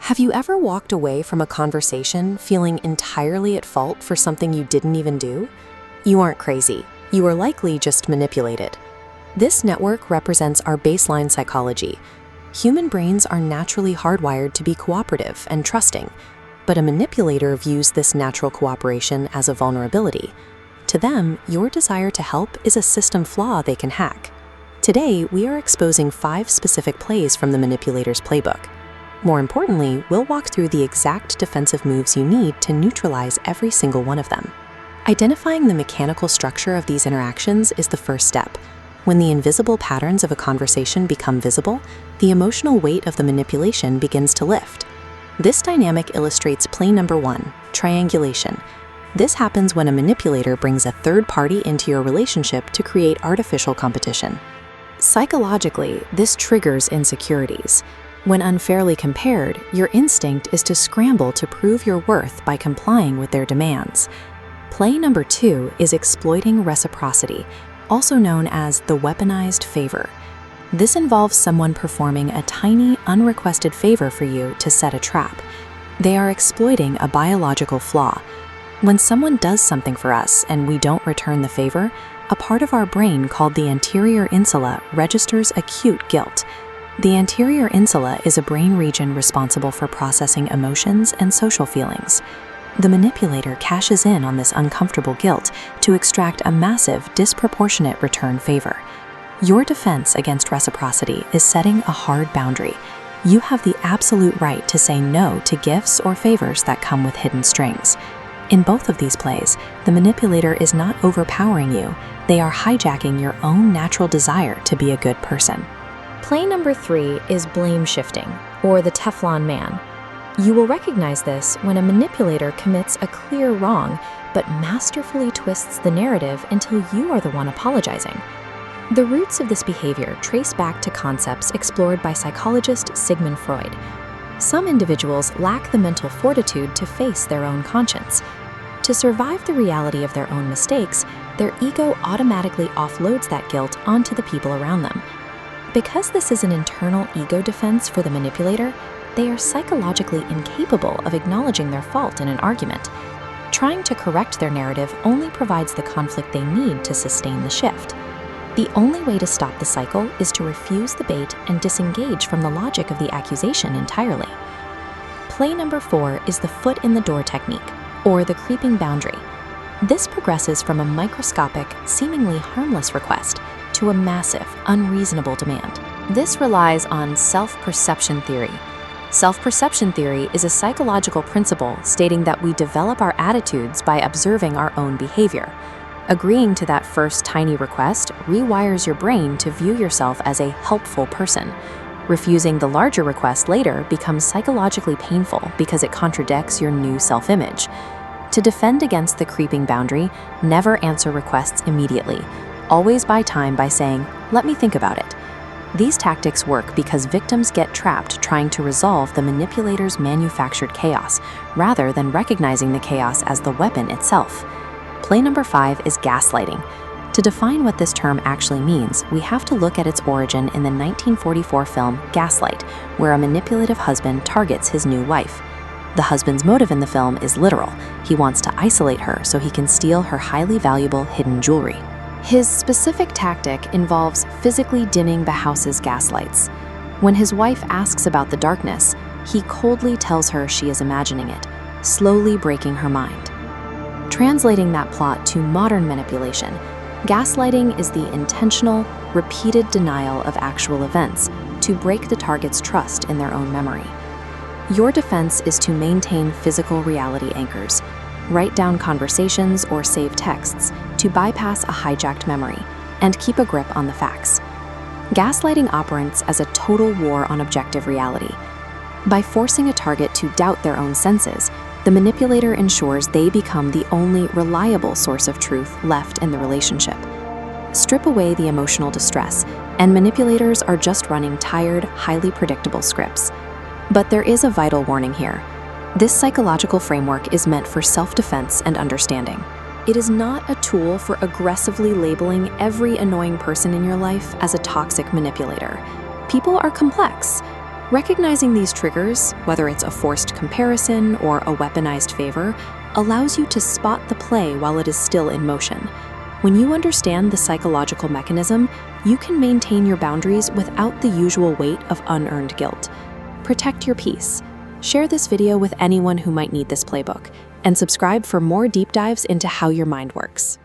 Have you ever walked away from a conversation feeling entirely at fault for something you didn't even do? You aren't crazy. You are likely just manipulated. This network represents our baseline psychology. Human brains are naturally hardwired to be cooperative and trusting, but a manipulator views this natural cooperation as a vulnerability. To them, your desire to help is a system flaw they can hack. Today, we are exposing 5 specific plays from the manipulator's playbook. More importantly, we'll walk through the exact defensive moves you need to neutralize every single one of them. Identifying the mechanical structure of these interactions is the first step. When the invisible patterns of a conversation become visible, the emotional weight of the manipulation begins to lift. This dynamic illustrates play number 1, triangulation. This happens when a manipulator brings a third party into your relationship to create artificial competition. Psychologically, this triggers insecurities. When unfairly compared, your instinct is to scramble to prove your worth by complying with their demands. Play number 2 is exploiting reciprocity, also known as the weaponized favor. This involves someone performing a tiny, unrequested favor for you to set a trap. They are exploiting a biological flaw. When someone does something for us and we don't return the favor, a part of our brain called the anterior insula registers acute guilt. The anterior insula is a brain region responsible for processing emotions and social feelings. The manipulator cashes in on this uncomfortable guilt to extract a massive, disproportionate return favor. Your defense against reciprocity is setting a hard boundary. You have the absolute right to say no to gifts or favors that come with hidden strings. In both of these plays, the manipulator is not overpowering you. They are hijacking your own natural desire to be a good person. Play number 3 is blame shifting, or the Teflon man. You will recognize this when a manipulator commits a clear wrong, but masterfully twists the narrative until you are the one apologizing. The roots of this behavior trace back to concepts explored by psychologist Sigmund Freud. Some individuals lack the mental fortitude to face their own conscience. To survive the reality of their own mistakes, their ego automatically offloads that guilt onto the people around them. Because this is an internal ego defense for the manipulator, they are psychologically incapable of acknowledging their fault in an argument. Trying to correct their narrative only provides the conflict they need to sustain the shift. The only way to stop the cycle is to refuse the bait and disengage from the logic of the accusation entirely. Play number 4 is the foot in the door technique, or the creeping boundary. This progresses from a microscopic, seemingly harmless request to a massive, unreasonable demand. This relies on self-perception theory. Self-perception theory is a psychological principle stating that we develop our attitudes by observing our own behavior. Agreeing to that first tiny request rewires your brain to view yourself as a helpful person. Refusing the larger request later becomes psychologically painful because it contradicts your new self-image. To defend against the creeping boundary, never answer requests immediately. Always buy time by saying, "Let me think about it." These tactics work because victims get trapped trying to resolve the manipulator's manufactured chaos, rather than recognizing the chaos as the weapon itself. Play number 5 is gaslighting. To define what this term actually means, we have to look at its origin in the 1944 film Gaslight, where a manipulative husband targets his new wife. The husband's motive in the film is literal. He wants to isolate her so he can steal her highly valuable hidden jewelry. His specific tactic involves physically dimming the house's gaslights. When his wife asks about the darkness, he coldly tells her she is imagining it, slowly breaking her mind. Translating that plot to modern manipulation, gaslighting is the intentional, repeated denial of actual events to break the target's trust in their own memory. Your defense is to maintain physical reality anchors. Write down conversations or save texts to bypass a hijacked memory and keep a grip on the facts. Gaslighting operates as a total war on objective reality. By forcing a target to doubt their own senses, the manipulator ensures they become the only reliable source of truth left in the relationship. Strip away the emotional distress, and manipulators are just running tired, highly predictable scripts. But there is a vital warning here. This psychological framework is meant for self-defense and understanding. It is not a tool for aggressively labeling every annoying person in your life as a toxic manipulator. People are complex. Recognizing these triggers, whether it's a forced comparison or a weaponized favor, allows you to spot the play while it is still in motion. When you understand the psychological mechanism, you can maintain your boundaries without the usual weight of unearned guilt. Protect your peace. Share this video with anyone who might need this playbook, and subscribe for more deep dives into how your mind works.